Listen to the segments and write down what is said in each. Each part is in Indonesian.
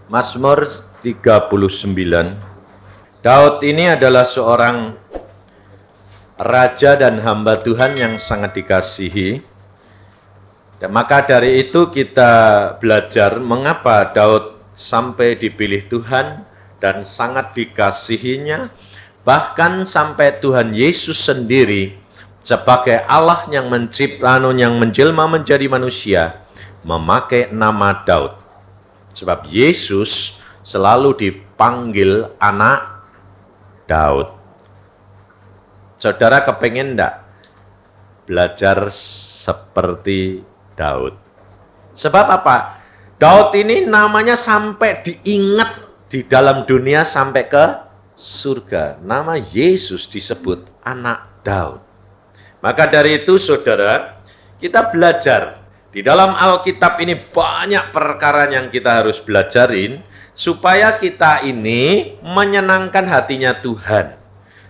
Mazmur 39. Daud ini adalah seorang raja dan hamba Tuhan yang sangat dikasihi. Dan maka dari itu kita belajar mengapa Daud sampai dipilih Tuhan dan sangat dikasihinya. Bahkan sampai Tuhan Yesus sendiri sebagai Allah yang mencipta, yang menjelma menjadi manusia, memakai nama Daud. Sebab Yesus selalu dipanggil anak Daud. Saudara kepengen enggak belajar seperti Daud? Sebab apa? Daud ini namanya sampai diingat di dalam dunia sampai ke surga. Nama Yesus disebut anak Daud. Maka dari itu saudara, kita belajar. Di dalam Alkitab ini banyak perkara yang kita harus belajarin supaya kita ini menyenangkan hatinya Tuhan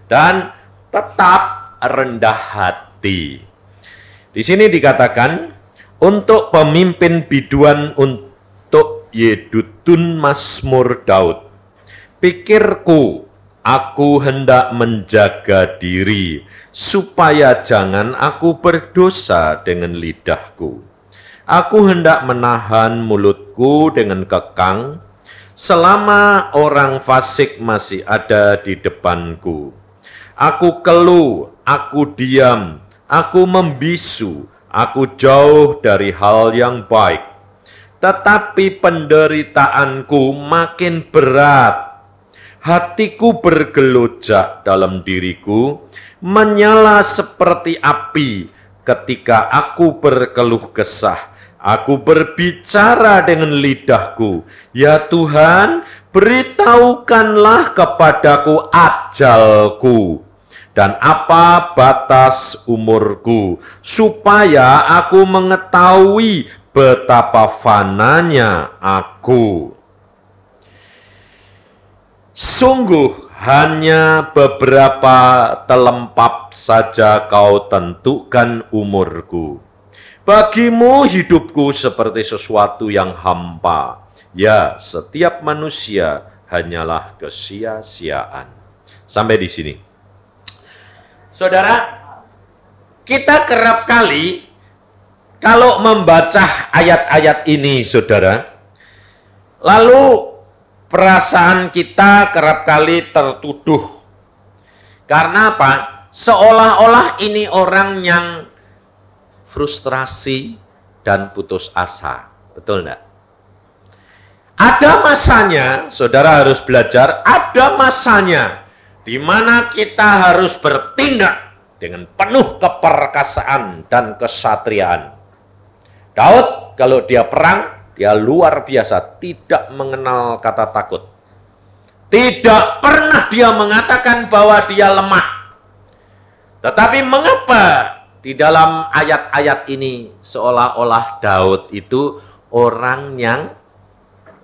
dan tetap rendah hati. Di sini dikatakan untuk pemimpin biduan untuk Yedutun Mazmur Daud. Pikirku, aku hendak menjaga diri supaya jangan aku berdosa dengan lidahku. Aku hendak menahan mulutku dengan kekang selama orang fasik masih ada di depanku. Aku keluh, aku diam, aku membisu, aku jauh dari hal yang baik. Tetapi penderitaanku makin berat. Hatiku bergelojak dalam diriku, menyala seperti api ketika aku berkeluh kesah. Aku berbicara dengan lidahku, ya Tuhan, beritahukanlah kepadaku ajalku dan apa batas umurku, supaya aku mengetahui betapa fananya aku. Sungguh hanya beberapa telempap saja kau tentukan umurku. Bagimu hidupku seperti sesuatu yang hampa. Ya, setiap manusia hanyalah kesia-siaan. Sampai di sini. Saudara, kita kerap kali kalau membaca ayat-ayat ini, saudara, lalu perasaan kita kerap kali tertuduh. Karena apa? Seolah-olah ini orang yang frustrasi dan putus asa. Betul enggak? Ada masanya, saudara harus belajar, ada masanya di mana kita harus bertindak dengan penuh keperkasaan dan kesatriaan. Daud kalau dia perang, dia luar biasa, tidak mengenal kata takut. Tidak pernah dia mengatakan bahwa dia lemah. Tetapi mengapa di dalam ayat-ayat ini seolah-olah Daud itu orang yang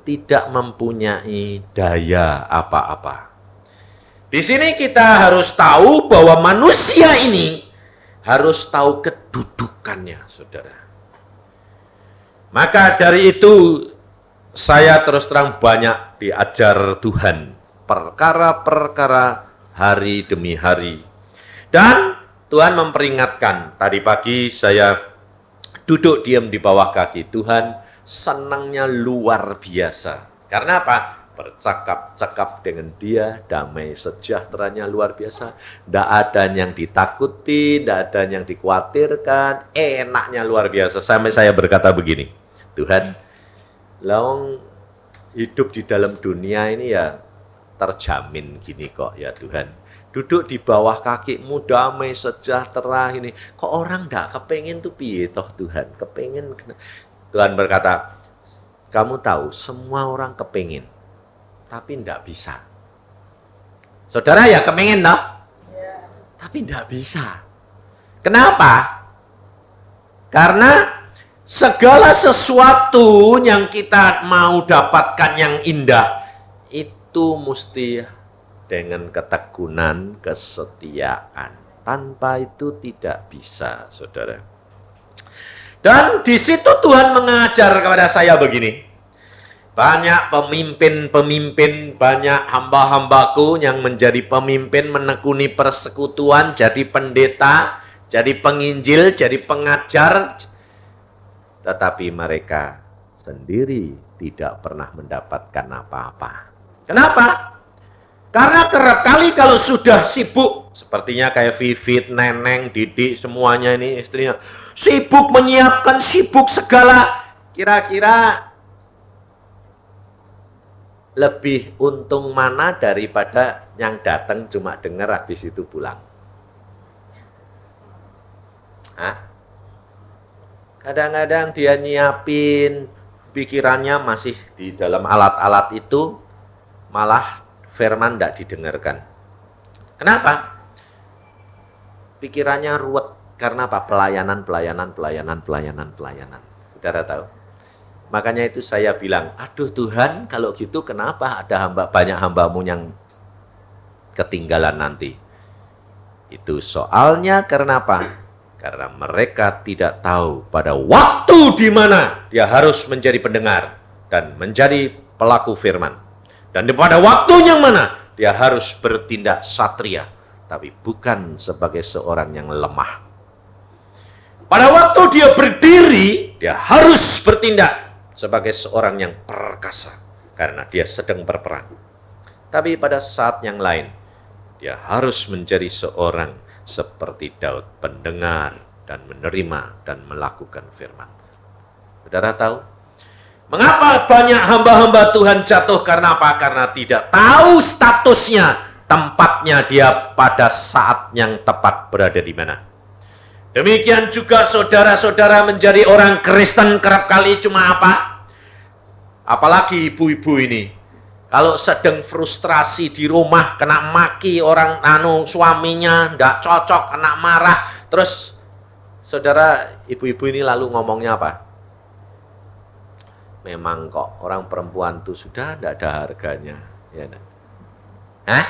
tidak mempunyai daya apa-apa. Di sini kita harus tahu bahwa manusia ini harus tahu kedudukannya, saudara. Maka dari itu saya terus terang banyak diajar Tuhan perkara-perkara hari demi hari. Dan Tuhan memperingatkan, tadi pagi saya duduk diam di bawah kaki Tuhan, senangnya luar biasa. Karena apa? Bercakap-cakap dengan dia, damai sejahteranya luar biasa. Tidak ada yang ditakuti, tidak ada yang dikhawatirkan, enaknya luar biasa. Sampai saya berkata begini, Tuhan, lawang hidup di dalam dunia ini ya terjamin gini kok ya Tuhan. Duduk di bawah kakimu damai sejahtera ini. Kok orang enggak kepengen tuh piye toh Tuhan? Kepengen. Tuhan berkata, kamu tahu semua orang kepengen. Tapi enggak bisa. Saudara ya kepengen toh? Ya. Tapi enggak bisa. Kenapa? Karena segala sesuatu yang kita mau dapatkan yang indah, itu mesti dengan ketekunan, kesetiaan. Tanpa itu tidak bisa, saudara. Dan di situ Tuhan mengajar kepada saya begini. Banyak pemimpin-pemimpin, banyak hamba-hambaku yang menjadi pemimpin, menekuni persekutuan, jadi pendeta, jadi penginjil, jadi pengajar. Tetapi mereka sendiri tidak pernah mendapatkan apa-apa. Kenapa? Karena kerap kali kalau sudah sibuk, sepertinya kayak Vivit, Neneng, Didik, semuanya ini istrinya, sibuk menyiapkan, sibuk segala, kira-kira lebih untung mana daripada yang datang cuma dengar habis itu pulang? Hah? Kadang-kadang dia nyiapin, pikirannya masih di dalam alat-alat itu, malah firman tidak didengarkan. Kenapa? Pikirannya ruwet. Karena apa? Pelayanan. Saudara tahu? Makanya itu saya bilang, aduh Tuhan, kalau gitu kenapa ada banyak hambamu yang ketinggalan nanti? Itu soalnya karena apa? Karena mereka tidak tahu pada waktu di mana dia harus menjadi pendengar dan menjadi pelaku firman. Dan pada waktu yang mana dia harus bertindak satria, tapi bukan sebagai seorang yang lemah. Pada waktu dia berdiri, dia harus bertindak sebagai seorang yang perkasa, karena dia sedang berperang. Tapi pada saat yang lain, dia harus menjadi seorang seperti Daud, pendengar dan menerima dan melakukan firman. Saudara tahu? Mengapa banyak hamba-hamba Tuhan jatuh? Karena apa? Karena tidak tahu statusnya, tempatnya dia pada saat yang tepat berada di mana. Demikian juga saudara-saudara menjadi orang Kristen kerap kali cuma apa? Apalagi ibu-ibu ini. Kalau sedang frustrasi di rumah, kena maki orang suaminya, tidak cocok, kena marah. Terus saudara ibu-ibu ini lalu ngomongnya apa? Memang kok orang perempuan itu sudah tidak ada harganya. Ya, enggak? Hah?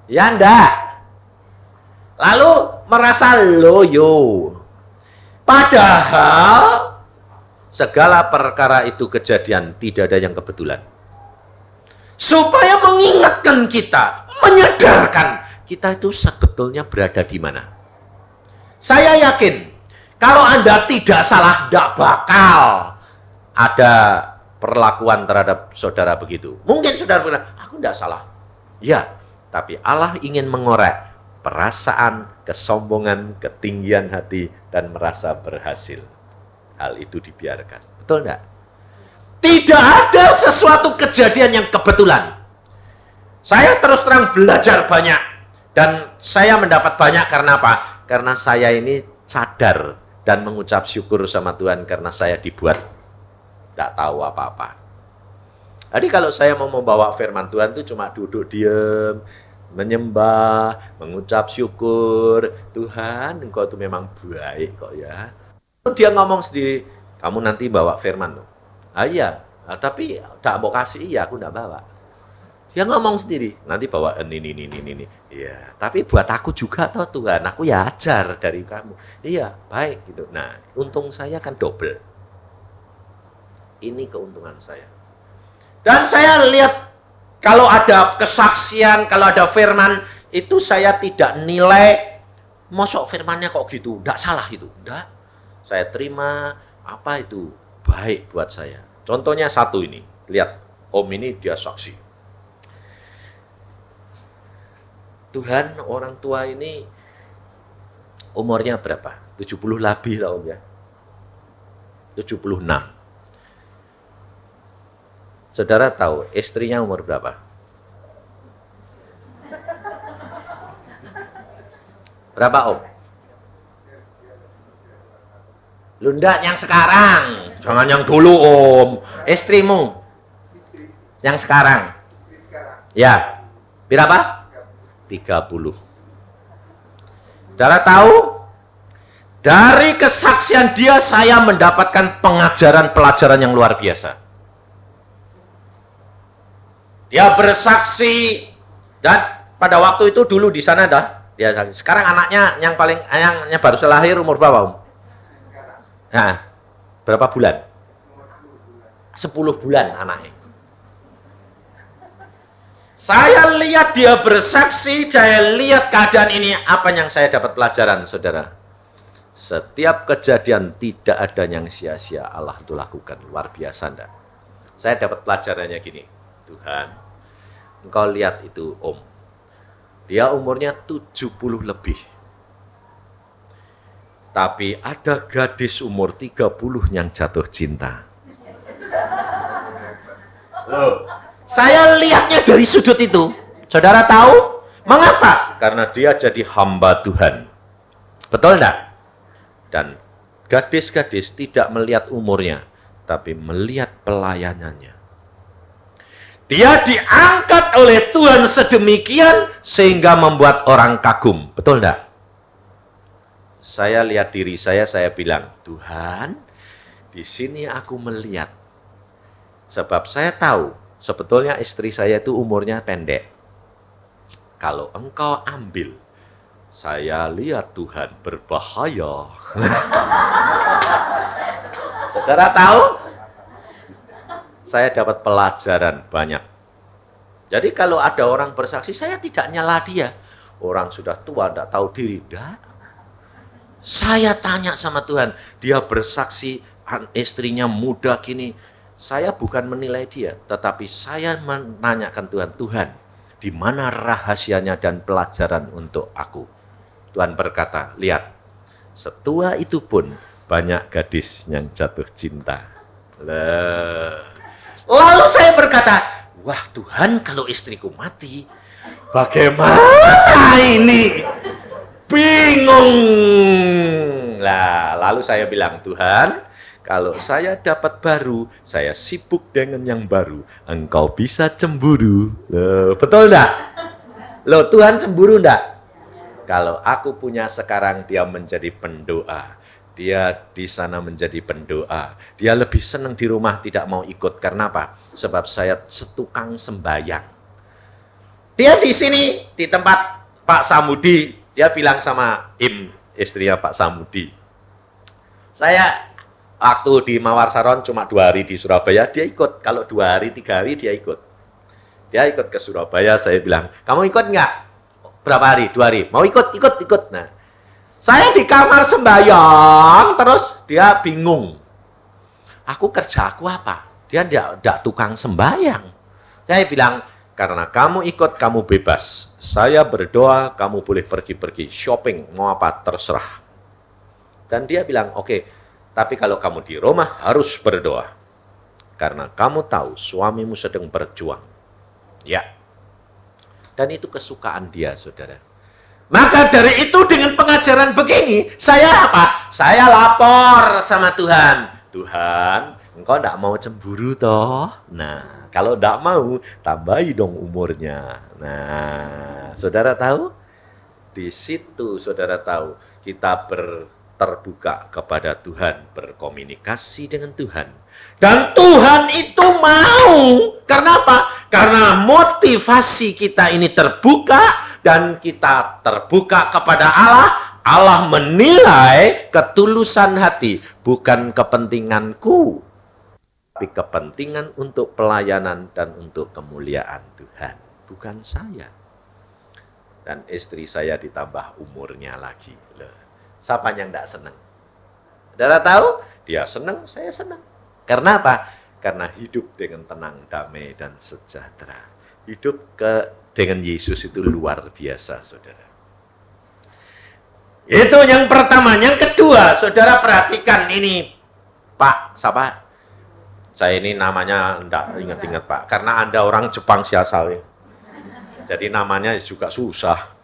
Ya enggak. Lalu merasa loyo. Padahal segala perkara itu kejadian, tidak ada yang kebetulan. Supaya mengingatkan kita, menyadarkan kita itu sebetulnya berada di mana. Saya yakin, kalau Anda tidak salah, tidak bakal ada perlakuan terhadap saudara begitu. Mungkin saudara bilang, aku tidak salah. Ya, tapi Allah ingin mengorek perasaan, kesombongan, ketinggian hati, dan merasa berhasil. Hal itu dibiarkan. Betul enggak? Tidak ada sesuatu kejadian yang kebetulan. Saya terus terang belajar banyak. Dan saya mendapat banyak karena apa? Karena saya ini sadar dan mengucap syukur sama Tuhan karena saya dibuat tidak tahu apa-apa. Jadi kalau saya mau membawa firman Tuhan itu cuma duduk diam, menyembah, mengucap syukur, Tuhan engkau itu memang baik kok ya. Dia ngomong sendiri, kamu nanti bawa firman loh. Ah iya, tapi tak mau kasih, iya aku tidak bawa. Dia ngomong sendiri, nanti bawa ini. Iya, tapi buat aku juga toh Tuhan, aku ya ajar dari kamu. Iya, baik gitu. Nah, untung saya kan double. Ini keuntungan saya. Dan saya lihat kalau ada kesaksian, kalau ada firman, itu saya tidak nilai, mosok firmannya kok gitu, tidak salah itu. Tidak, saya terima apa itu baik buat saya. Contohnya satu ini, lihat, om ini dia saksi. Tuhan, orang tua ini umurnya berapa? 70 lebih lah om ya. 76. Saudara tahu istrinya umur berapa? Berapa om? Lu ndak yang sekarang, jangan yang dulu om. Istrimu yang sekarang. Ya, berapa? 30. Saudara tahu? Dari kesaksian dia saya mendapatkan pelajaran yang luar biasa. Dia bersaksi dan pada waktu itu dulu di sana dah dia saksi. Sekarang anaknya yang baru selahir umur berapa om? Nah, berapa bulan? 10 bulan anaknya. Saya lihat dia bersaksi, saya lihat keadaan ini, apa yang saya dapat pelajaran, saudara? Setiap kejadian tidak ada yang sia-sia Allah itu lakukan. Luar biasa, enggak? Saya dapat pelajarannya gini. Tuhan, engkau lihat itu om. Dia umurnya 70 lebih. Tapi ada gadis umur 30 yang jatuh cinta. Loh, saya lihatnya dari sudut itu. Saudara tahu mengapa? Karena dia jadi hamba Tuhan. Betul enggak? Dan gadis-gadis tidak melihat umurnya, tapi melihat pelayanannya. Dia diangkat oleh Tuhan sedemikian sehingga membuat orang kagum. Betul enggak? Saya lihat diri saya bilang, Tuhan, di sini aku melihat. Sebab saya tahu, sebetulnya istri saya itu umurnya pendek. Kalau engkau ambil, saya lihat Tuhan berbahaya. Saudara tahu? Saya dapat pelajaran banyak. Jadi kalau ada orang bersaksi, saya tidak nyala dia. Orang sudah tua, tidak tahu diri. Tidak. Saya tanya sama Tuhan, dia bersaksi, istrinya muda gini. Saya bukan menilai dia, tetapi saya menanyakan Tuhan, Tuhan, di mana rahasianya dan pelajaran untuk aku? Tuhan berkata, lihat, setua itu pun banyak gadis yang jatuh cinta. Lalu saya berkata, wah Tuhan, kalau istriku mati, bagaimana ini? Bingung. Lah, lalu saya bilang, Tuhan, kalau saya dapat baru, saya sibuk dengan yang baru, engkau bisa cemburu. Loh, betul enggak? Loh, Tuhan cemburu enggak? Kalau aku punya sekarang, dia menjadi pendoa. Dia di sana menjadi pendoa. Dia lebih senang di rumah, tidak mau ikut. Karena apa? Sebab saya setukang sembahyang. Dia di sini, di tempat Pak Samudi. Dia bilang sama istrinya Pak Samudi. Saya waktu di Mawar Saron cuma 2 hari di Surabaya, dia ikut. Kalau 2 hari, 3 hari dia ikut. Dia ikut ke Surabaya, saya bilang, kamu ikut enggak? Berapa hari? 2 hari. Mau ikut? Ikut. Nah, saya di kamar sembahyang, terus dia bingung. Aku kerja aku apa? Dia tidak tukang sembahyang. Saya bilang, karena kamu ikut, kamu bebas. Saya berdoa, kamu boleh pergi-pergi, shopping, mau apa, terserah. Dan dia bilang, oke, tapi kalau kamu di rumah harus berdoa. Karena kamu tahu suamimu sedang berjuang. Ya. Dan itu kesukaan dia, saudara. Maka dari itu dengan pengajaran begini, saya apa? Saya lapor sama Tuhan. Tuhan, engkau tidak mau cemburu toh? Nah, kalau tidak mau, tambahi dong umurnya. Nah, saudara tahu? Di situ saudara tahu, kita terbuka kepada Tuhan, berkomunikasi dengan Tuhan. Dan Tuhan itu mau. Karena apa? Karena motivasi kita ini terbuka dan kita terbuka kepada Allah. Allah menilai ketulusan hati, bukan kepentinganku, tapi kepentingan untuk pelayanan dan untuk kemuliaan Tuhan, bukan saya. Dan istri saya ditambah umurnya lagi. Siapa yang tidak senang? Saudara tahu? Dia senang, saya senang. Karena apa? Karena hidup dengan tenang, damai, dan sejahtera. Hidup dengan Yesus itu luar biasa, saudara. Itu yang pertama. Yang kedua, saudara perhatikan ini. Pak, siapa? Saya ini namanya enggak ingat-ingat Pak. Karena Anda orang Jepang sih asalnya. Jadi namanya juga susah.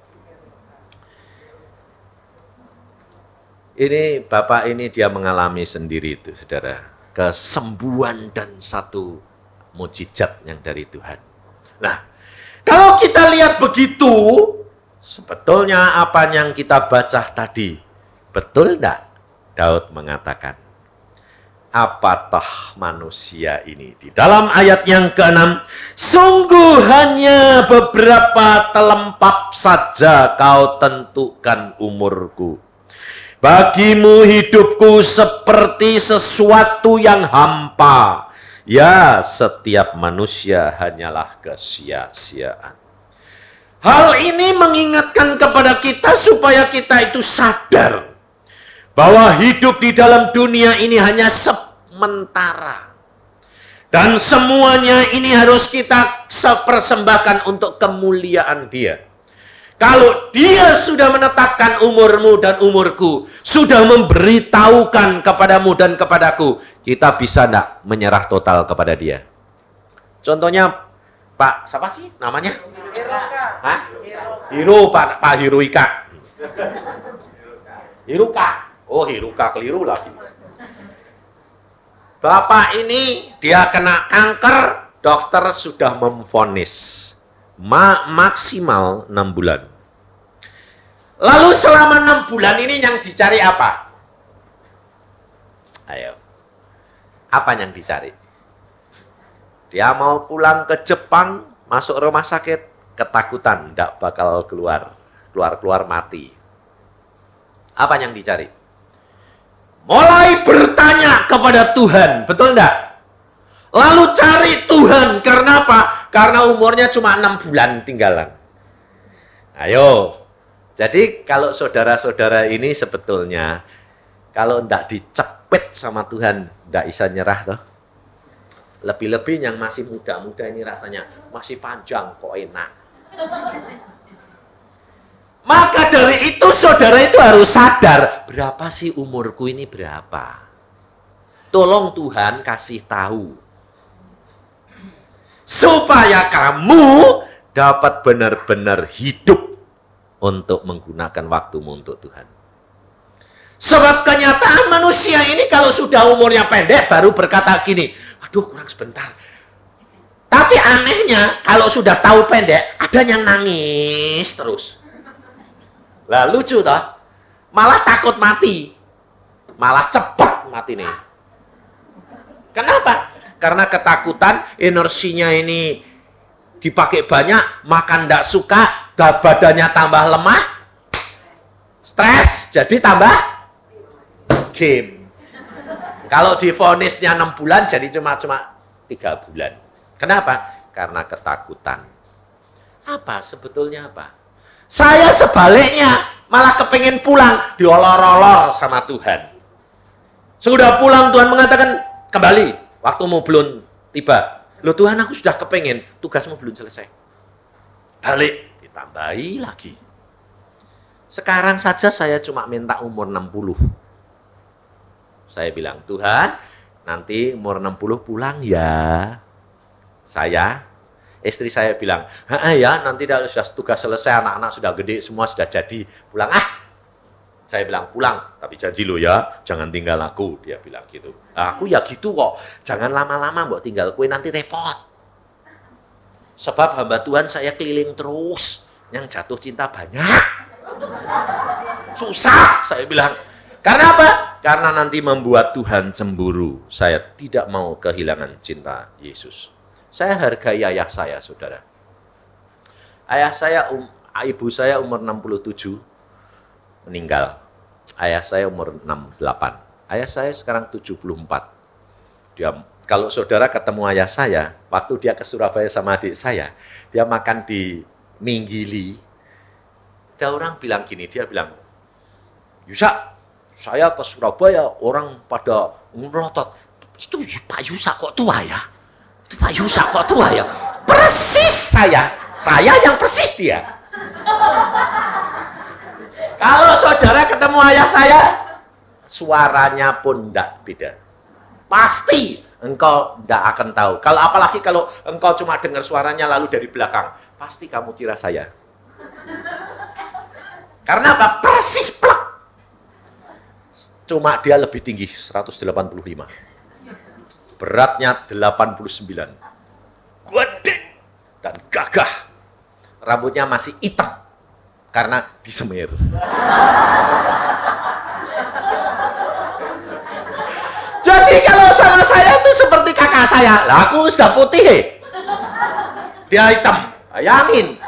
Ini Bapak ini dia mengalami sendiri itu, saudara. Kesembuhan dan satu mujizat yang dari Tuhan. Nah, kalau kita lihat begitu, sebetulnya apa yang kita baca tadi, betul enggak? Daud mengatakan, apatah manusia ini? Di dalam ayat yang ke-6, sungguh hanya beberapa telempap saja kau tentukan umurku. Bagimu hidupku seperti sesuatu yang hampa, Ya, setiap manusia hanyalah kesia-siaan. Hal ini mengingatkan kepada kita supaya kita itu sadar bahwa hidup di dalam dunia ini hanya sementara. Dan semuanya ini harus kita persembahkan untuk kemuliaan Dia. Kalau Dia sudah menetapkan umurmu dan umurku, sudah memberitahukan kepadamu dan kepadaku, kita bisa enggak menyerah total kepada Dia? Contohnya, Pak, siapa sih namanya? Hah? Hiro, Pak Hiruika. Hiruka. Oh, Hiruka, keliru lagi. Bapak ini, dia kena kanker, dokter sudah memvonis. Maksimal 6 bulan. Lalu selama 6 bulan ini yang dicari apa? Ayo. Apa yang dicari? Dia mau pulang ke Jepang, masuk rumah sakit, ketakutan, tidak bakal keluar mati. Apa yang dicari? Mulai bertanya kepada Tuhan, betul enggak? Lalu cari Tuhan, karena apa? Karena umurnya cuma 6 bulan tinggalan. Ayo, jadi kalau saudara-saudara ini sebetulnya, kalau enggak dicepet sama Tuhan, enggak bisa nyerah toh. Lebih-lebih yang masih muda-muda ini rasanya, masih panjang kok enak. Maka dari itu saudara itu harus sadar, berapa sih umurku ini berapa? Tolong Tuhan kasih tahu. Supaya kamu dapat benar-benar hidup untuk menggunakan waktumu untuk Tuhan. Sebab kenyataan manusia ini kalau sudah umurnya pendek baru berkata gini, aduh kurang sebentar. Tapi anehnya kalau sudah tahu pendek, ada yang nangis terus. Lah lucu toh, malah takut mati, malah cepat mati nih. Kenapa? Karena ketakutan, energinya ini dipakai banyak, makan tidak suka, badannya tambah lemah, stres, jadi tambah game. Kalau divonisnya 6 bulan, jadi cuma 3 bulan. Kenapa? Karena ketakutan. Apa sebetulnya apa? Saya sebaliknya, malah kepengen pulang, diolor-olor sama Tuhan. Sudah pulang, Tuhan mengatakan, kembali. Waktumu belum tiba. Loh Tuhan, aku sudah kepengen, tugasmu belum selesai. Balik, ditambahi lagi. Sekarang saja saya cuma minta umur 60. Saya bilang, Tuhan, nanti umur 60 pulang ya. Istri saya bilang, ya nanti sudah tugas selesai, anak-anak sudah gede, semua sudah jadi. Pulang, Saya bilang, pulang, tapi janji lo ya, jangan tinggal aku. Dia bilang gitu. Aku ya gitu kok, jangan lama-lama mbok tinggal kue, nanti repot. Sebab hamba Tuhan saya keliling terus, yang jatuh cinta banyak. Susah, saya bilang. Karena apa? Karena nanti membuat Tuhan cemburu. Saya tidak mau kehilangan cinta Yesus. Saya hargai ayah saya, saudara. Ayah saya, ibu saya umur 67, meninggal. Ayah saya umur 68. Ayah saya sekarang 74. Kalau saudara ketemu ayah saya, waktu dia ke Surabaya sama adik saya, dia makan di Minggili. Ada orang bilang gini, dia bilang, Yusak, saya ke Surabaya, orang pada melotot. Itu Pak Yusak kok tua ya? Itu Pak Yusak kok tua ya? Persis saya yang persis dia. Kalau saudara ketemu ayah saya, suaranya pun tidak beda. Pasti engkau tidak akan tahu. Kalau apalagi kalau engkau cuma dengar suaranya lalu dari belakang, pasti kamu kira saya. Karena apa? Persis plek. Cuma dia lebih tinggi, 185. Beratnya 89. Gede dan gagah. Rambutnya masih hitam karena disemir. Jadi kalau sama saya itu seperti kakak saya. Lah aku sudah putih. Dia hitam. Bayangin.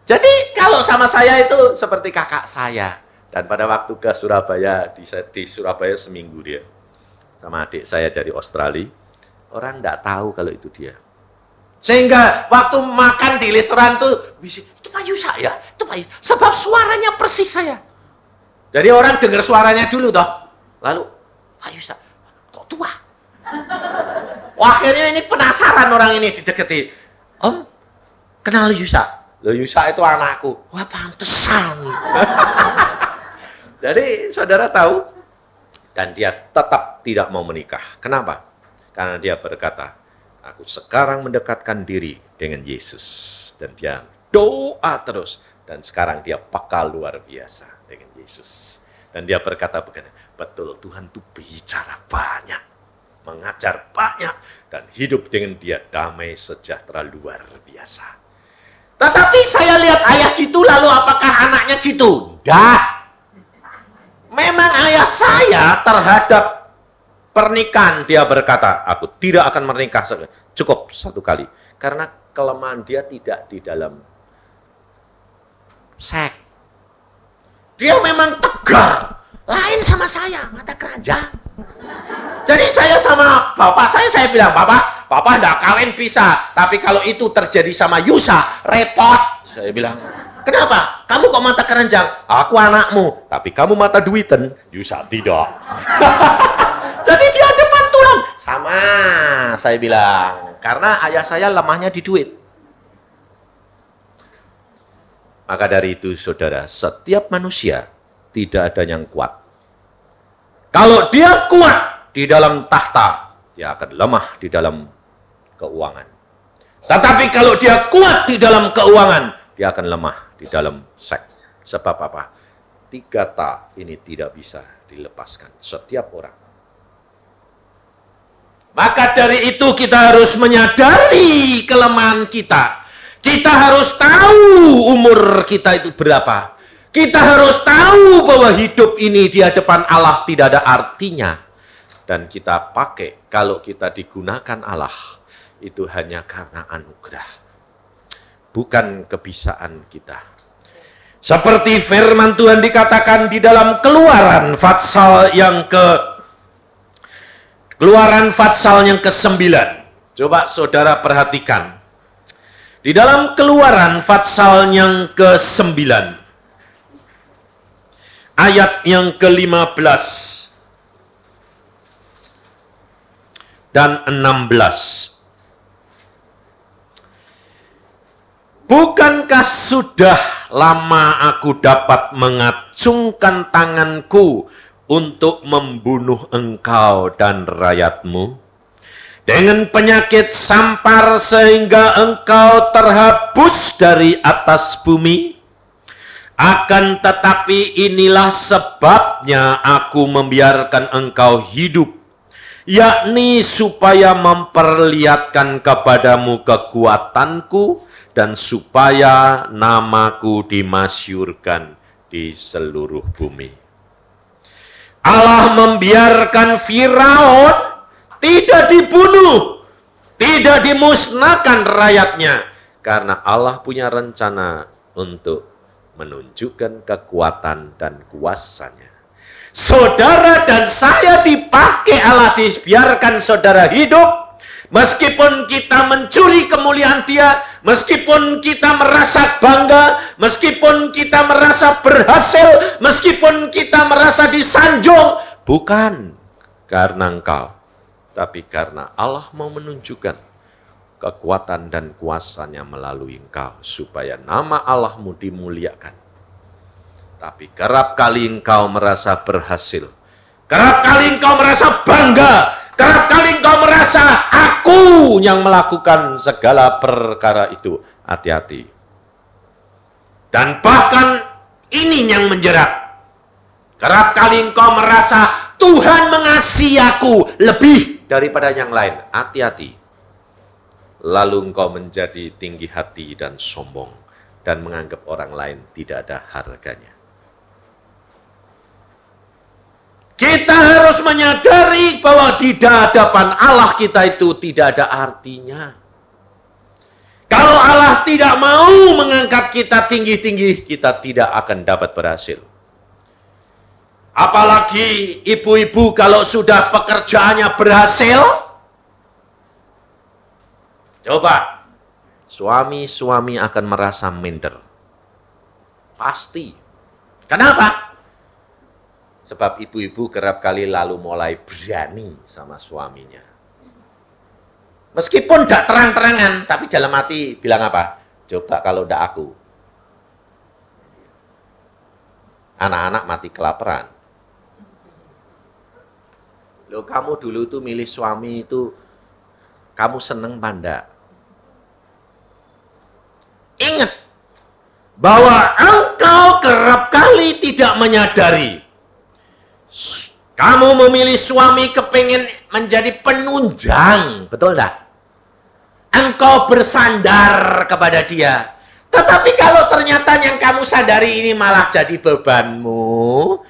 Jadi kalau sama saya itu seperti kakak saya. Dan pada waktu ke Surabaya, di Surabaya seminggu dia. Sama adik saya dari Australia. Orang tidak tahu kalau itu dia. Sehingga waktu makan di restoran tuh, itu Pak Yusa ya, itu Pak Yusa. Sebab suaranya persis saya. Jadi orang dengar suaranya dulu toh. Lalu, Pak Yusa, kok tua? Wah, akhirnya ini penasaran orang ini dideketi. Om, kenal Yusa? Loh, Yusa itu anakku. Wah, pantesan. Jadi saudara tahu, dan dia tetap tidak mau menikah. Kenapa? Karena dia berkata, aku sekarang mendekatkan diri dengan Yesus. Dan dia doa terus. Dan sekarang dia peka luar biasa dengan Yesus. Dan dia berkata begini, betul Tuhan itu bicara banyak, mengajar banyak, dan hidup dengan dia damai sejahtera luar biasa. Tetapi saya lihat ayah gitu, lalu apakah anaknya gitu? Dah. Memang ayah saya terhadap pernikahan, dia berkata, aku tidak akan menikah, cukup satu kali. Karena kelemahan dia tidak di dalam seks. Dia memang tegar, lain sama saya, mata keranjang. Jadi saya sama bapak saya bilang, Bapak enggak kawin bisa, tapi kalau itu terjadi sama Yusa, repot. Saya bilang, kenapa? Kamu kok mata keranjang? Aku anakmu, tapi kamu mata duiten. Yusa tidak. Jadi dia depan tulang. Sama, saya bilang. Karena ayah saya lemahnya di duit. Maka dari itu, saudara, setiap manusia tidak ada yang kuat. Kalau dia kuat di dalam tahta, dia akan lemah di dalam keuangan. Tetapi kalau dia kuat di dalam keuangan, dia akan lemah di dalam seks. Sebab apa? 3 ta ini tidak bisa dilepaskan setiap orang. Maka dari itu kita harus menyadari kelemahan kita. Kita harus tahu umur kita itu berapa. Kita harus tahu bahwa hidup ini di hadapan Allah tidak ada artinya. Dan kita pakai kalau kita digunakan Allah, itu hanya karena anugerah. Bukan kebisaan kita. Seperti firman Tuhan dikatakan di dalam Keluaran Fatsal yang ke-9. Coba saudara perhatikan. Di dalam Keluaran Fatsal yang ke-9. Ayat yang ke-15 dan 16. Bukankah sudah lama aku dapat mengacungkan tanganku untuk membunuh engkau dan rakyatmu? Dengan penyakit sampar sehingga engkau terhapus dari atas bumi? Akan tetapi inilah sebabnya aku membiarkan engkau hidup, yakni supaya memperlihatkan kepadamu kekuatanku dan supaya namaku dimasyhurkan di seluruh bumi. Allah membiarkan Firaun tidak dibunuh, tidak dimusnahkan rakyatnya, karena Allah punya rencana untuk menunjukkan kekuatan dan kuasanya. Saudara dan saya dipakai Allah, dibiarkan saudara hidup, meskipun kita mencuri kemuliaan Dia, meskipun kita merasa bangga, meskipun kita merasa berhasil, meskipun kita merasa disanjung, bukan karena engkau, tapi karena Allah mau menunjukkan kekuatan dan kuasanya melalui engkau, supaya nama Allahmu dimuliakan. Tapi kerap kali engkau merasa berhasil, kerap kali engkau merasa bangga, kerap kali engkau merasa aku yang melakukan segala perkara itu. Hati-hati. Dan bahkan ini yang menjerat. Kerap kali engkau merasa Tuhan mengasihi aku lebih daripada yang lain. Hati-hati. Lalu engkau menjadi tinggi hati dan sombong, dan menganggap orang lain tidak ada harganya. Kita harus menyadari bahwa di hadapan Allah kita itu tidak ada artinya. Kalau Allah tidak mau mengangkat kita tinggi-tinggi, kita tidak akan dapat berhasil. Apalagi ibu-ibu kalau sudah pekerjaannya berhasil, Coba, suami-suami akan merasa minder. Pasti. Kenapa? Sebab ibu-ibu kerap kali lalu mulai berani sama suaminya. Meskipun tidak terang-terangan, tapi dalam hati bilang apa? Coba kalau tidak aku. Anak-anak mati kelaparan. Loh, kamu dulu tuh milih suami itu, kamu seneng panda. Ingat, bahwa engkau kerap kali tidak menyadari. Kamu memilih suami kepengen menjadi penunjang, betul enggak? Engkau bersandar kepada dia. Tetapi kalau ternyata yang kamu sadari ini malah jadi bebanmu,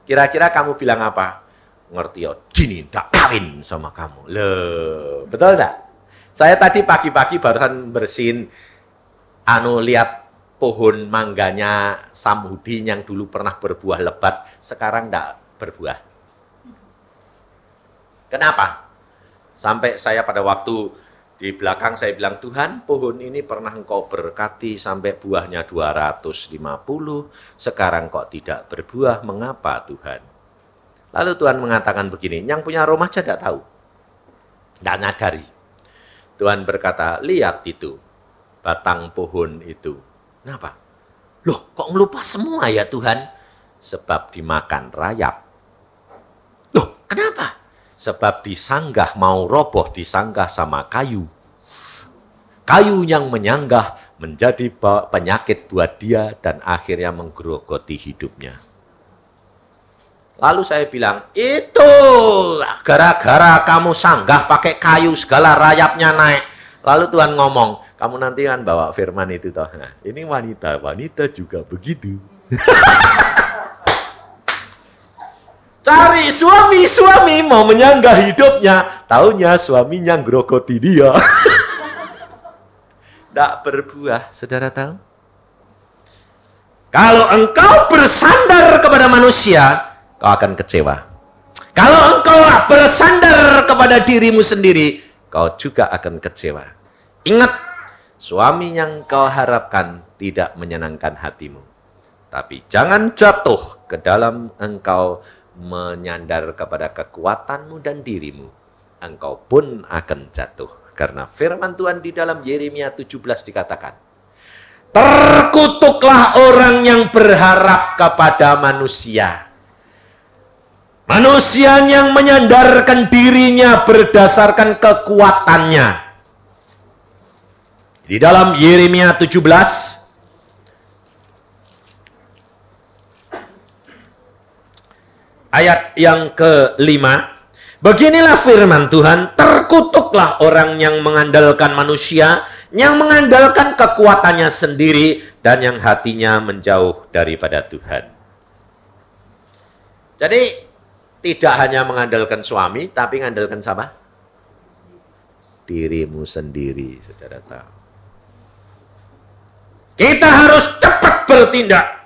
kira-kira kamu bilang apa? Ngerti ya, gini, enggak kawin sama kamu. Loh, betul enggak? Saya tadi pagi-pagi barusan bersihin, lihat pohon mangganya Samhudi yang dulu pernah berbuah lebat, sekarang enggak berbuah. Kenapa? Sampai saya pada waktu di belakang saya bilang, Tuhan, pohon ini pernah engkau berkati sampai buahnya 250, sekarang kok tidak berbuah, mengapa Tuhan? Lalu Tuhan mengatakan begini, yang punya rumah saja tidak tahu, tidak nyadari. Tuhan berkata, lihat itu, batang pohon itu. Kenapa? Loh, kok melupa semua ya Tuhan? Sebab dimakan rayap. Loh, kenapa? Sebab disanggah, mau roboh disanggah sama kayu. Kayu yang menyanggah menjadi penyakit buat dia dan akhirnya menggerogoti hidupnya. Lalu saya bilang, itu gara-gara kamu sanggah pakai kayu segala rayapnya naik. Lalu Tuhan ngomong, kamu nanti kan bawa firman itu toh. Nah, ini wanita juga begitu. Cari suami mau menyanggah hidupnya, taunya suaminya ngerogoti dia. Tidak berbuah, saudara tahu? Kalau engkau bersandar kepada manusia, kau akan kecewa. Kalau engkau bersandar kepada dirimu sendiri, kau juga akan kecewa. Ingat, suami yang kau harapkan tidak menyenangkan hatimu. Tapi jangan jatuh ke dalam engkau menyandar kepada kekuatanmu dan dirimu, engkau pun akan jatuh. Karena firman Tuhan di dalam Yeremia 17 dikatakan, terkutuklah orang yang berharap kepada manusia. Manusia yang menyandarkan dirinya berdasarkan kekuatannya. Di dalam Yeremia 17 ayat yang ke-5, beginilah firman Tuhan, terkutuklah orang yang mengandalkan manusia, yang mengandalkan kekuatannya sendiri, dan yang hatinya menjauh daripada Tuhan. Jadi, tidak hanya mengandalkan suami, tapi mengandalkan siapa? Dirimu sendiri, saudara tahu. Kita harus cepat bertindak.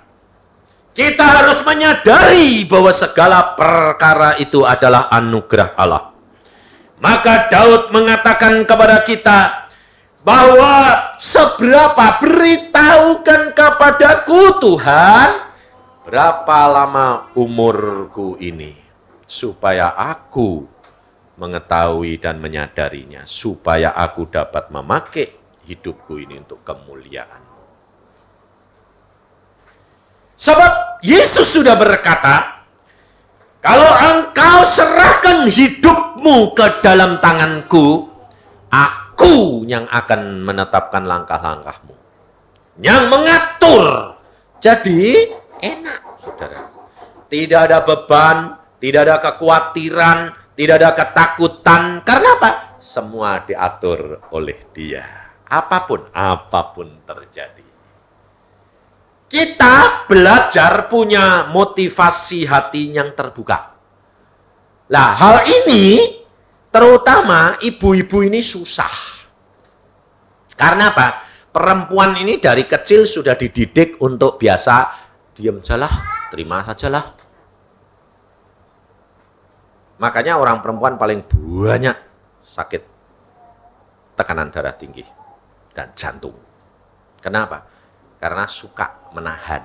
Kita harus menyadari bahwa segala perkara itu adalah anugerah Allah. Maka Daud mengatakan kepada kita bahwa seberapa, beritahukan kepadaku Tuhan, berapa lama umurku ini, supaya aku mengetahui dan menyadarinya, supaya aku dapat memakai hidupku ini untuk kemuliaan. Sebab Yesus sudah berkata, kalau engkau serahkan hidupmu ke dalam tanganku, aku yang akan menetapkan langkah-langkahmu, yang mengatur. Jadi enak, saudara. Tidak ada beban, tidak ada kekhawatiran, tidak ada ketakutan. Karena apa? Semua diatur oleh Dia. Apapun terjadi. Kita belajar punya motivasi hati yang terbuka. Nah, hal ini terutama ibu-ibu ini susah. Karena apa? Perempuan ini dari kecil sudah dididik untuk biasa diam sajalah, terima sajalah. Makanya orang perempuan paling banyak sakit tekanan darah tinggi dan jantung. Kenapa? Karena suka menahan.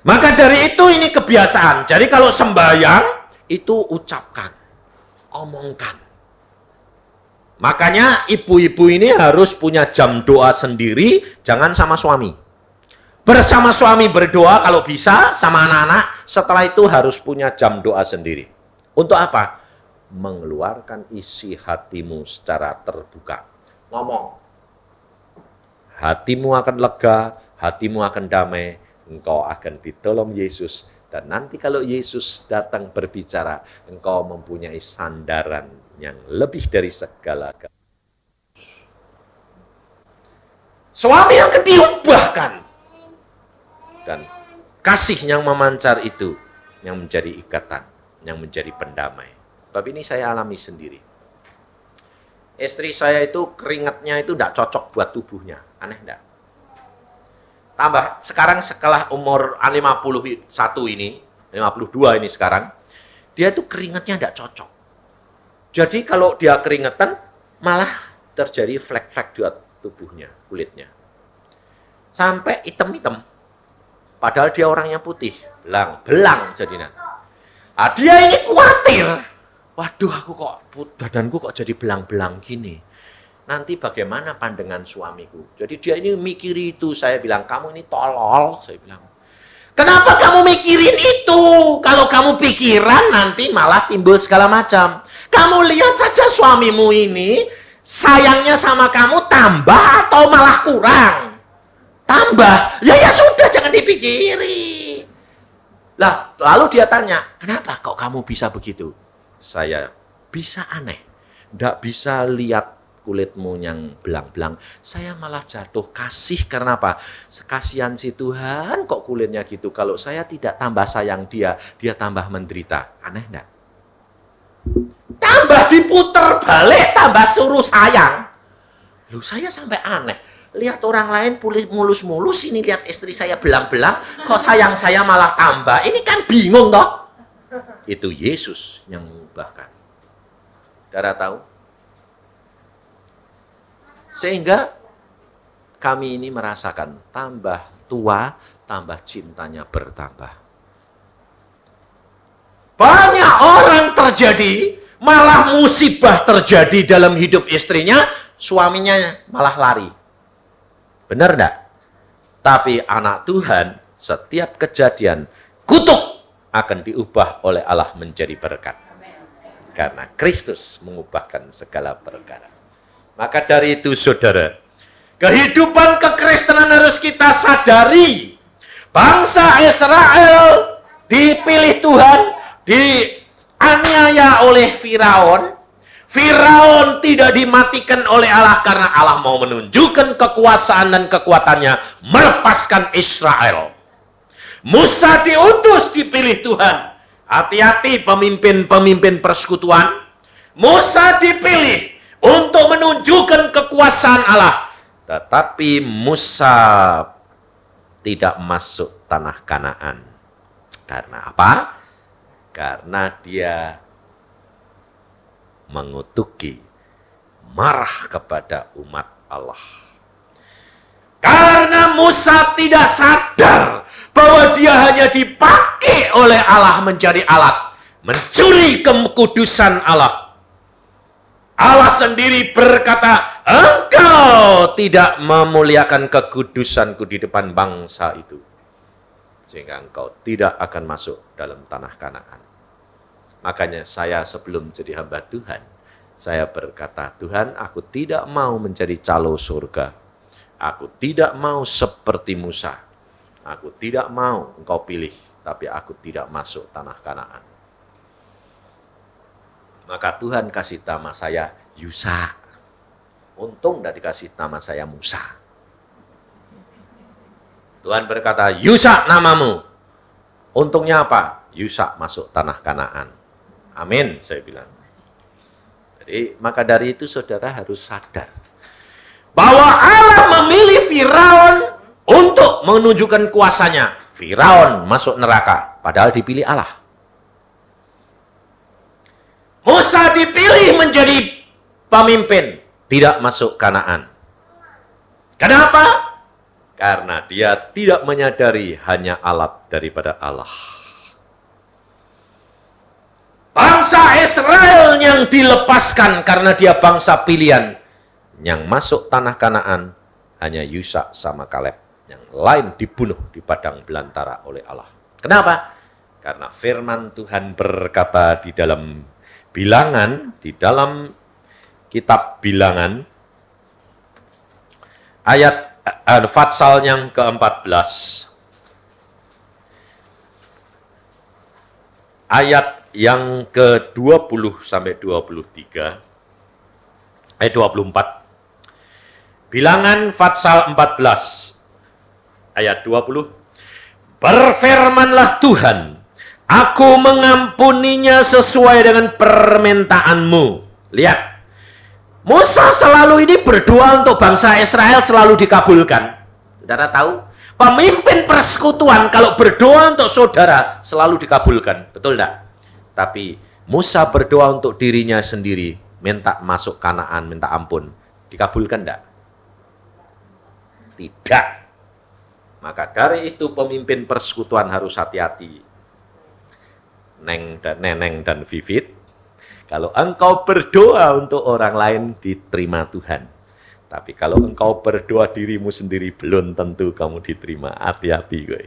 Maka dari itu ini kebiasaan. Jadi kalau sembahyang itu ucapkan, omongkan. Makanya ibu-ibu ini harus punya jam doa sendiri, jangan sama suami. Bersama suami berdoa kalau bisa, sama anak-anak, setelah itu harus punya jam doa sendiri. Untuk apa? Mengeluarkan isi hatimu secara terbuka. Ngomong. Hatimu akan lega, hatimu akan damai, engkau akan ditolong Yesus. Dan nanti kalau Yesus datang berbicara, engkau mempunyai sandaran yang lebih dari segala-galanya. Suami yang diubahkan. Dan kasih yang memancar itu, yang menjadi ikatan, yang menjadi pendamai. Sebab ini saya alami sendiri. Istri saya itu keringatnya itu tidak cocok buat tubuhnya. Aneh enggak? Tambah, sekarang setelah umur 51 ini, 52 ini sekarang, dia itu keringatnya tidak cocok. Jadi kalau dia keringetan, malah terjadi flek-flek di tubuhnya, kulitnya. Sampai hitam-hitam. Padahal dia orangnya putih. Belang jadinya. Nah, dia ini khawatir. Waduh, aku kok, badanku kok jadi belang-belang gini. Nanti bagaimana pandangan suamiku? Jadi dia ini mikiri itu. Saya bilang, kamu ini tolol. Saya bilang, kenapa kamu mikirin itu? Kalau kamu pikiran nanti malah timbul segala macam. Kamu lihat saja suamimu ini, sayangnya sama kamu tambah atau malah kurang? Tambah. Ya sudah, jangan dipikiri. Lah, lalu dia tanya, kenapa kok kamu bisa begitu? Saya bisa aneh. Nggak bisa lihat kulitmu yang belang-belang. Saya malah jatuh kasih karena apa? Sekasihan si Tuhan kok kulitnya gitu. Kalau saya tidak tambah sayang dia tambah menderita. Aneh enggak? Tambah diputer balik, tambah suruh sayang. Loh, saya sampai aneh. Lihat orang lain mulus-mulus, ini lihat istri saya belang-belang, kok sayang saya malah tambah. Ini kan bingung toh? Itu Yesus yang mengubahkan. Saudara tahu? Sehingga kami ini merasakan tambah tua, tambah cintanya bertambah. Banyak orang terjadi, malah musibah terjadi dalam hidup istrinya, suaminya malah lari. Benar enggak? Tapi anak Tuhan, setiap kejadian, kutuk akan diubah oleh Allah menjadi berkat. Karena Kristus mengubahkan segala perkara. Maka dari itu saudara, kehidupan kekristenan harus kita sadari. Bangsa Israel dipilih Tuhan, dianiaya oleh Firaun. Firaun tidak dimatikan oleh Allah karena Allah mau menunjukkan kekuasaan dan kekuatannya, melepaskan Israel. Musa diutus, dipilih Tuhan. Hati-hati pemimpin-pemimpin persekutuan. Musa dipilih untuk menunjukkan kekuasaan Allah. Tetapi Musa tidak masuk tanah Kanaan. Karena apa? Karena dia mengutuki, marah kepada umat Allah. Karena Musa tidak sadar bahwa dia hanya dipakai oleh Allah menjadi alat, mencuri kekudusan Allah. Allah sendiri berkata, engkau tidak memuliakan kekudusanku di depan bangsa itu. Sehingga engkau tidak akan masuk dalam tanah Kanaan. Makanya saya sebelum jadi hamba Tuhan, saya berkata, Tuhan, aku tidak mau menjadi calo surga. Aku tidak mau seperti Musa. Aku tidak mau engkau pilih, tapi aku tidak masuk tanah Kanaan. Maka Tuhan kasih nama saya Yusa. Untung tidak dikasih nama saya Musa. Tuhan berkata, Yusa namamu. Untungnya apa? Yusa masuk tanah Kanaan. Amin, saya bilang. Jadi, maka dari itu saudara harus sadar bahwa Allah memilih Firaun untuk menunjukkan kuasanya. Firaun masuk neraka, padahal dipilih Allah. Musa dipilih menjadi pemimpin, tidak masuk Kanaan. Kenapa? Karena dia tidak menyadari hanya alat daripada Allah. Bangsa Israel yang dilepaskan karena dia bangsa pilihan. Yang masuk tanah Kanaan hanya Yusa sama Kaleb. Yang lain dibunuh di padang belantara oleh Allah. Kenapa? Karena firman Tuhan berkata di dalam Bilangan, di dalam kitab Bilangan, ayat Fatsal yang ke-14, ayat yang ke-20 sampai 23, ayat 24. Bilangan Fatsal 14, ayat 20. Berfirmanlah Tuhan, aku mengampuninya sesuai dengan permintaanmu. Lihat, Musa selalu ini berdoa untuk bangsa Israel selalu dikabulkan. Saudara tahu? Pemimpin persekutuan kalau berdoa untuk saudara selalu dikabulkan. Betul enggak? Tapi Musa berdoa untuk dirinya sendiri, minta masuk Kanaan, minta ampun. Dikabulkan enggak? Tidak. Maka dari itu pemimpin persekutuan harus hati-hati. Neneng dan Vivit, kalau engkau berdoa untuk orang lain diterima Tuhan. Tapi kalau engkau berdoa dirimu sendiri belum tentu kamu diterima. Hati-hati gue.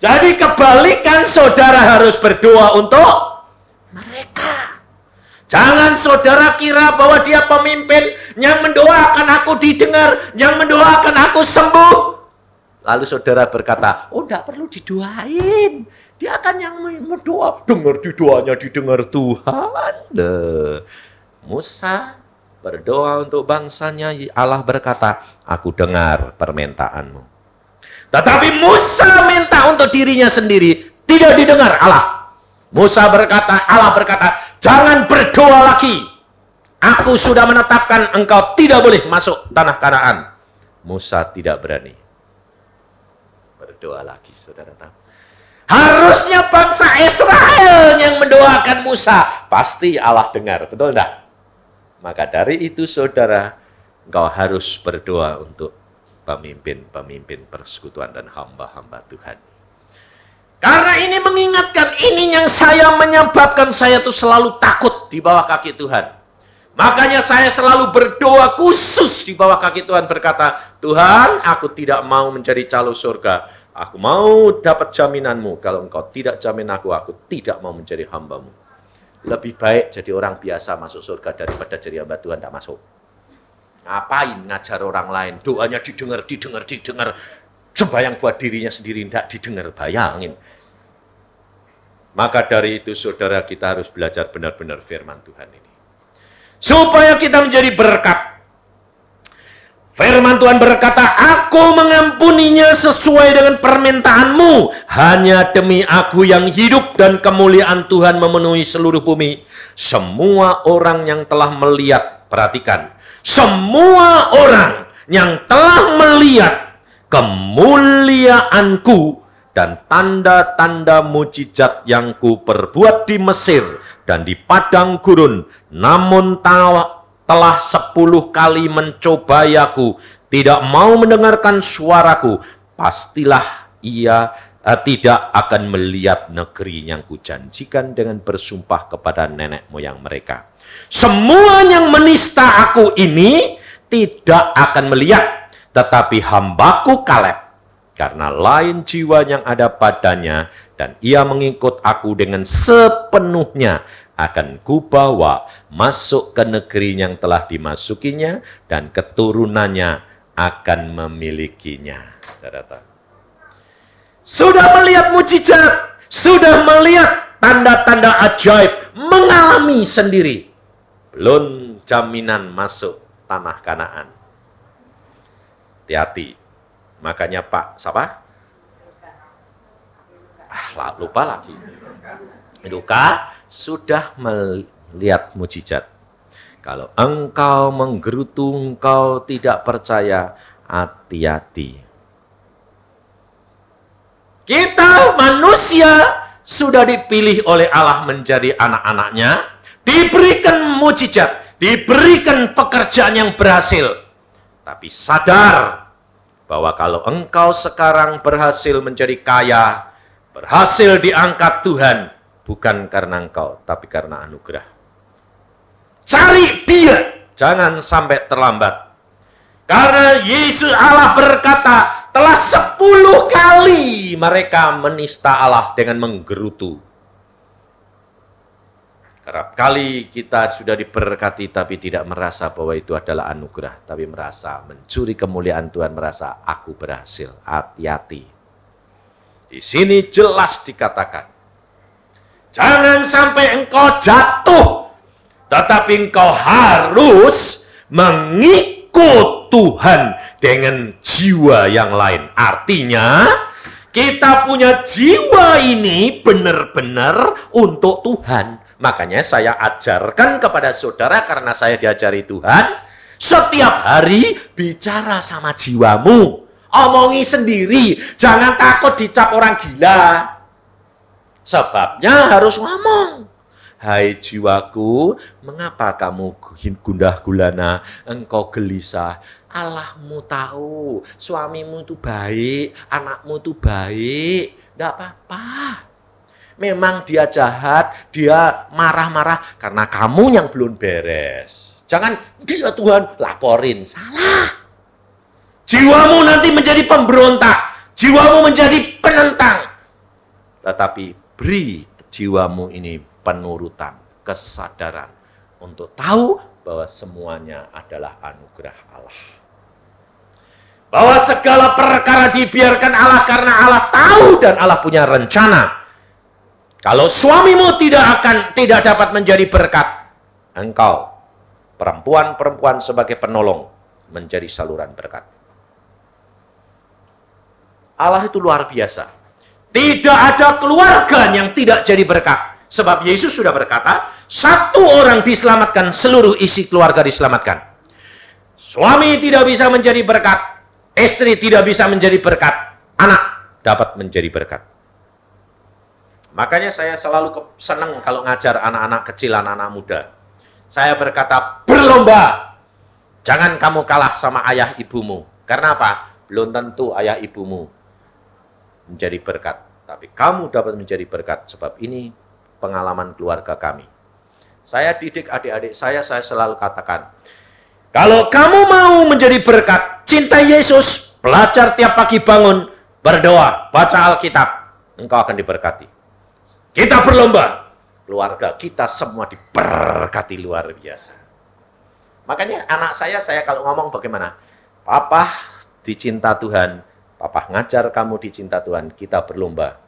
Jadi kebalikan, saudara harus berdoa untuk mereka. Jangan saudara kira bahwa dia pemimpin yang mendoakan aku didengar, yang mendoakan aku sembuh. Lalu saudara berkata, oh enggak perlu didoain. Dia akan yang berdoa. Dengar di doanya, didengar Tuhan. Musa berdoa untuk bangsanya. Allah berkata, aku dengar permintaanmu. Tetapi Musa minta untuk dirinya sendiri. Tidak didengar Allah. Musa berkata, Allah berkata, jangan berdoa lagi. Aku sudah menetapkan engkau tidak boleh masuk tanah Kanaan. Musa tidak berani berdoa lagi, saudara tahu. Harusnya bangsa Israel yang mendoakan Musa. Pasti Allah dengar, betul enggak? Maka dari itu, saudara, engkau harus berdoa untuk pemimpin-pemimpin persekutuan dan hamba-hamba Tuhan. Karena ini mengingatkan, ini yang saya menyebabkan saya tuh selalu takut di bawah kaki Tuhan. Makanya saya selalu berdoa khusus di bawah kaki Tuhan, berkata, Tuhan, aku tidak mau menjadi calon surga. Aku mau dapat jaminanmu. Kalau engkau tidak jamin aku tidak mau menjadi hambamu. Lebih baik jadi orang biasa masuk surga daripada jadi hamba Tuhan tidak masuk. Ngapain ngajar orang lain? Doanya didengar. Sembahyang buat dirinya sendiri tidak didengar. Bayangin. Maka dari itu, saudara, kita harus belajar benar-benar firman Tuhan ini. Supaya kita menjadi berkat. Firman Tuhan berkata, aku mengampuninya sesuai dengan permintaanmu. Hanya demi aku yang hidup dan kemuliaan Tuhan memenuhi seluruh bumi. Semua orang yang telah melihat, perhatikan. Semua orang yang telah melihat kemuliaanku dan tanda-tanda mujizat yang ku perbuat di Mesir dan di padang gurun, namun telah 10 kali mencobai aku, tidak mau mendengarkan suaraku, pastilah ia tidak akan melihat negeri yang kujanjikan dengan bersumpah kepada nenek moyang mereka. Semua yang menista aku ini tidak akan melihat, tetapi hambaku Kaleb, karena lain jiwa yang ada padanya, dan ia mengikut aku dengan sepenuhnya, akan kubawa masuk ke negeri yang telah dimasukinya, dan keturunannya akan memilikinya. Sudah melihat mujizat, sudah melihat tanda-tanda ajaib, mengalami sendiri. Belum jaminan masuk tanah Kanaan. Hati-hati. Makanya Pak, siapa? Lupa lagi. Luka sudah melihat mujizat. Kalau engkau menggerutu, engkau tidak percaya, hati-hati. Kita manusia sudah dipilih oleh Allah menjadi anak-anaknya, diberikan mujizat, diberikan pekerjaan yang berhasil. Tapi sadar bahwa kalau engkau sekarang berhasil menjadi kaya, berhasil diangkat Tuhan, bukan karena engkau, tapi karena anugerah. Cari Dia, jangan sampai terlambat. Karena Yesus Allah berkata, telah 10 kali mereka menista Allah dengan menggerutu. Kerap kali kita sudah diberkati tapi tidak merasa bahwa itu adalah anugerah, tapi merasa mencuri kemuliaan Tuhan, merasa aku berhasil. Hati-hati. Di sini jelas dikatakan, jangan sampai engkau jatuh, tetapi engkau harus mengikut Tuhan dengan jiwa yang lain. Artinya, kita punya jiwa ini benar-benar untuk Tuhan. Makanya saya ajarkan kepada saudara, karena saya diajari Tuhan, setiap hari bicara sama jiwamu. Omongi sendiri, jangan takut dicap orang gila. Sebabnya harus ngomong. Hai jiwaku, mengapa kamu gundah gulana, engkau gelisah? Allahmu tahu, suamimu itu baik, anakmu itu baik, tidak apa-apa. Memang dia jahat, dia marah-marah karena kamu yang belum beres. Jangan dia Tuhan laporin, salah. Jiwamu nanti menjadi pemberontak, jiwamu menjadi penentang. Tetapi beri jiwamu ini penurutan, kesadaran untuk tahu bahwa semuanya adalah anugerah Allah. Bahwa segala perkara dibiarkan Allah karena Allah tahu dan Allah punya rencana. Kalau suamimu tidak dapat menjadi berkat, engkau perempuan-perempuan sebagai penolong menjadi saluran berkat. Allah itu luar biasa. Tidak ada keluarga yang tidak jadi berkat. Sebab Yesus sudah berkata, 1 orang diselamatkan, seluruh isi keluarga diselamatkan. Suami tidak bisa menjadi berkat, istri tidak bisa menjadi berkat, anak dapat menjadi berkat. Makanya saya selalu senang kalau ngajar anak-anak kecil, anak-anak muda. Saya berkata, berlomba. Jangan kamu kalah sama ayah ibumu. Karena apa? Belum tentu ayah ibumu menjadi berkat. Tapi kamu dapat menjadi berkat, sebab ini pengalaman keluarga kami. Saya didik adik-adik saya selalu katakan, kalau kamu mau menjadi berkat, cintai Yesus, belajar tiap pagi bangun, berdoa, baca Alkitab, engkau akan diberkati. Kita berlomba, keluarga kita semua diberkati luar biasa. Makanya anak saya kalau ngomong bagaimana? Papa dicinta Tuhan, Papa ngajar kamu dicinta Tuhan, kita berlomba.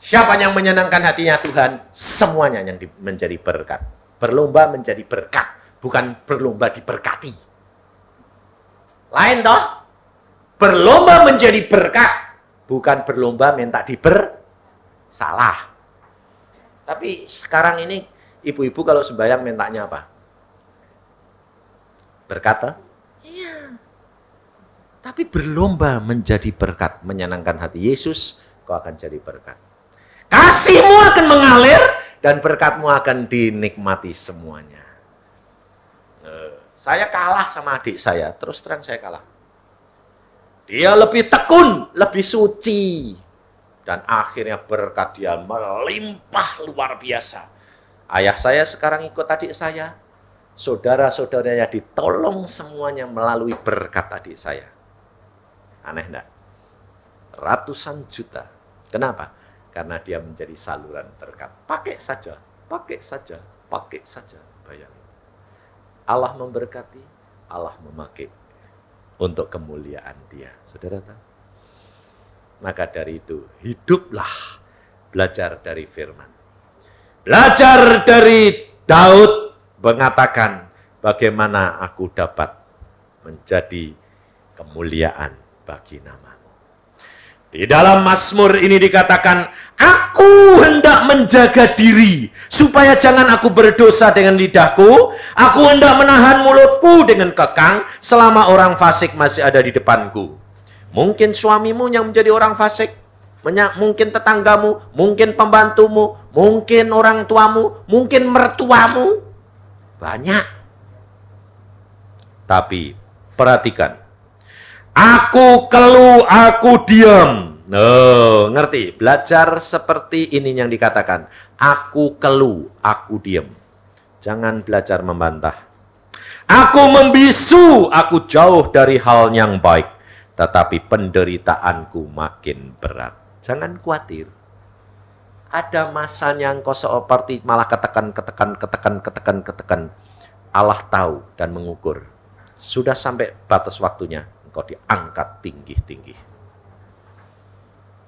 Siapa yang menyenangkan hatinya Tuhan? Semuanya yang menjadi berkat. Berlomba menjadi berkat, bukan berlomba diberkati. Lain toh? Berlomba menjadi berkat, bukan berlomba minta salah. Tapi sekarang ini ibu-ibu kalau sembahyang mintanya apa? Berkat toh? Iya. Tapi berlomba menjadi berkat, menyenangkan hati Yesus, kau akan jadi berkat. Kasihmu akan mengalir dan berkatmu akan dinikmati semuanya. Saya kalah sama adik saya, terus terang saya kalah. Dia lebih tekun, lebih suci. Dan akhirnya berkat dia melimpah luar biasa. Ayah saya sekarang ikut adik saya. Saudara-saudaranya ditolong semuanya melalui berkat adik saya. Aneh enggak? Ratusan juta. Kenapa? Karena dia menjadi saluran berkat. Pakai saja, pakai saja, pakai saja. Bayangin. Allah memberkati, Allah memakai untuk kemuliaan dia. Saudara tahu? Maka dari itu, hiduplah belajar dari firman. Belajar dari Daud mengatakan, bagaimana aku dapat menjadi kemuliaan bagi nama. Di dalam Mazmur ini dikatakan, aku hendak menjaga diri, supaya jangan aku berdosa dengan lidahku, aku hendak menahan mulutku dengan kekang, selama orang fasik masih ada di depanku. Mungkin suamimu yang menjadi orang fasik, mungkin tetanggamu, mungkin pembantumu, mungkin orang tuamu, mungkin mertuamu. Banyak. Tapi perhatikan. Aku keluh, aku diam. Oh, ngerti? Belajar seperti ini yang dikatakan. Aku keluh, aku diam. Jangan belajar membantah. Aku membisu, aku jauh dari hal yang baik. Tetapi penderitaanku makin berat. Jangan khawatir. Ada masanya engkau seperti malah ketekan. Allah tahu dan mengukur. Sudah sampai batas waktunya, engkau diangkat tinggi-tinggi.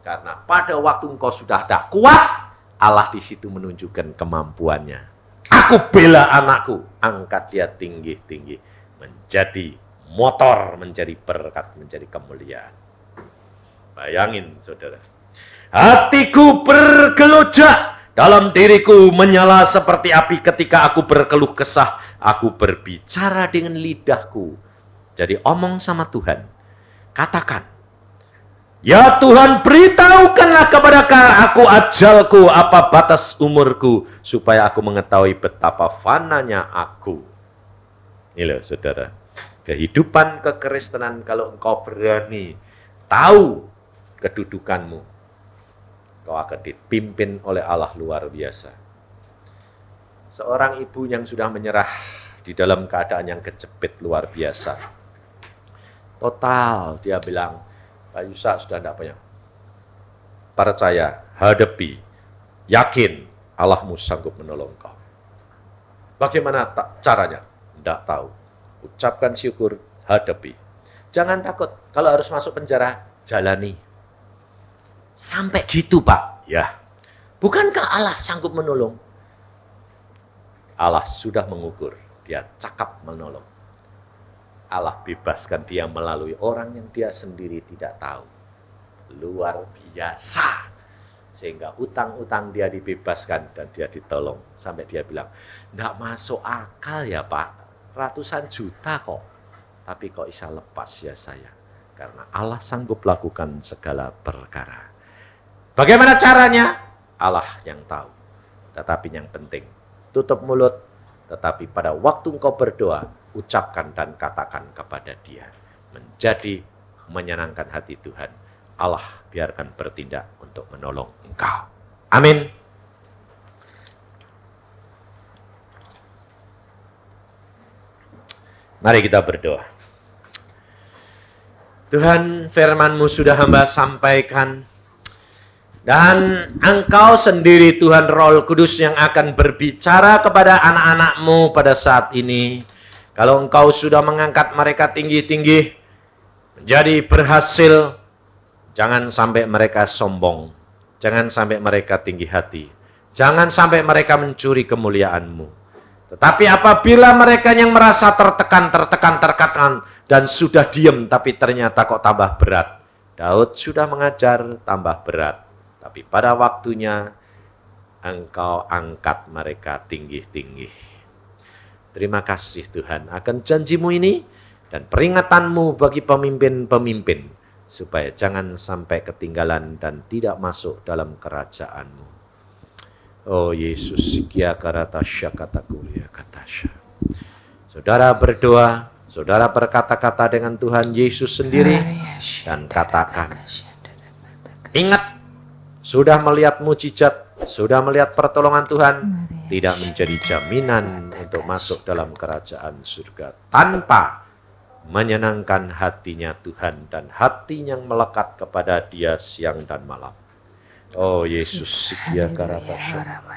Karena pada waktu engkau sudah ada kuat, Allah di situ menunjukkan kemampuannya. Aku bela anakku, angkat dia tinggi-tinggi. Menjadi motor, menjadi berkat, menjadi kemuliaan. Bayangin saudara. Hatiku bergelojak, dalam diriku menyala seperti api ketika aku berkeluh kesah. Aku berbicara dengan lidahku. Jadi omong sama Tuhan. Katakan, ya Tuhan, beritahukanlah kepada aku ajalku, apa batas umurku, supaya aku mengetahui betapa fananya aku. Ini loh saudara, kehidupan kekristenan kalau engkau berani tahu kedudukanmu, kau akan dipimpin oleh Allah luar biasa. Seorang ibu yang sudah menyerah di dalam keadaan yang kejepit luar biasa. Total, dia bilang, Pak Yusa sudah tidak punya. Percaya, hadapi, yakin Allahmu sanggup menolong kau. Bagaimana caranya? Tidak tahu. Ucapkan syukur, hadapi. Jangan takut. Kalau harus masuk penjara, jalani. Sampai gitu Pak. Ya. Bukankah Allah sanggup menolong? Allah sudah mengukur. Dia cakap menolong. Allah bebaskan dia melalui orang yang dia sendiri tidak tahu. Luar biasa. Sehingga utang-utang dia dibebaskan dan dia ditolong. Sampai dia bilang, enggak masuk akal ya Pak. Ratusan juta kok. Tapi kok bisa lepas ya saya. Karena Allah sanggup lakukan segala perkara. Bagaimana caranya? Allah yang tahu. Tetapi yang penting, tutup mulut. Tetapi pada waktu engkau berdoa, ucapkan dan katakan kepada dia. Menjadi menyenangkan hati Tuhan. Allah biarkan bertindak untuk menolong engkau. Amin. Mari kita berdoa. Tuhan, firman-Mu sudah hamba sampaikan. Dan Engkau sendiri Tuhan Roh Kudus yang akan berbicara kepada anak-anak-Mu pada saat ini. Kalau Engkau sudah mengangkat mereka tinggi-tinggi, menjadi berhasil, jangan sampai mereka sombong. Jangan sampai mereka tinggi hati. Jangan sampai mereka mencuri kemuliaan-Mu. Tetapi apabila mereka yang merasa tertekan, dan sudah diam, tapi ternyata kok tambah berat. Daud sudah mengajar, tambah berat. Tapi pada waktunya, Engkau angkat mereka tinggi-tinggi. Terima kasih Tuhan akan janji-Mu ini, dan peringatan-Mu bagi pemimpin-pemimpin, supaya jangan sampai ketinggalan dan tidak masuk dalam kerajaan-Mu. Oh Yesus, sikia karata syakata kulia katasya. Saudara berdoa, saudara berkata-kata dengan Tuhan Yesus sendiri, dan katakan, ingat, sudah melihat mujizat, sudah melihat pertolongan Tuhan, tidak menjadi jaminan untuk masuk dalam kerajaan surga tanpa menyenangkan hatinya Tuhan dan hati yang melekat kepada Dia siang dan malam. Oh Yesus, sikia karata syakata.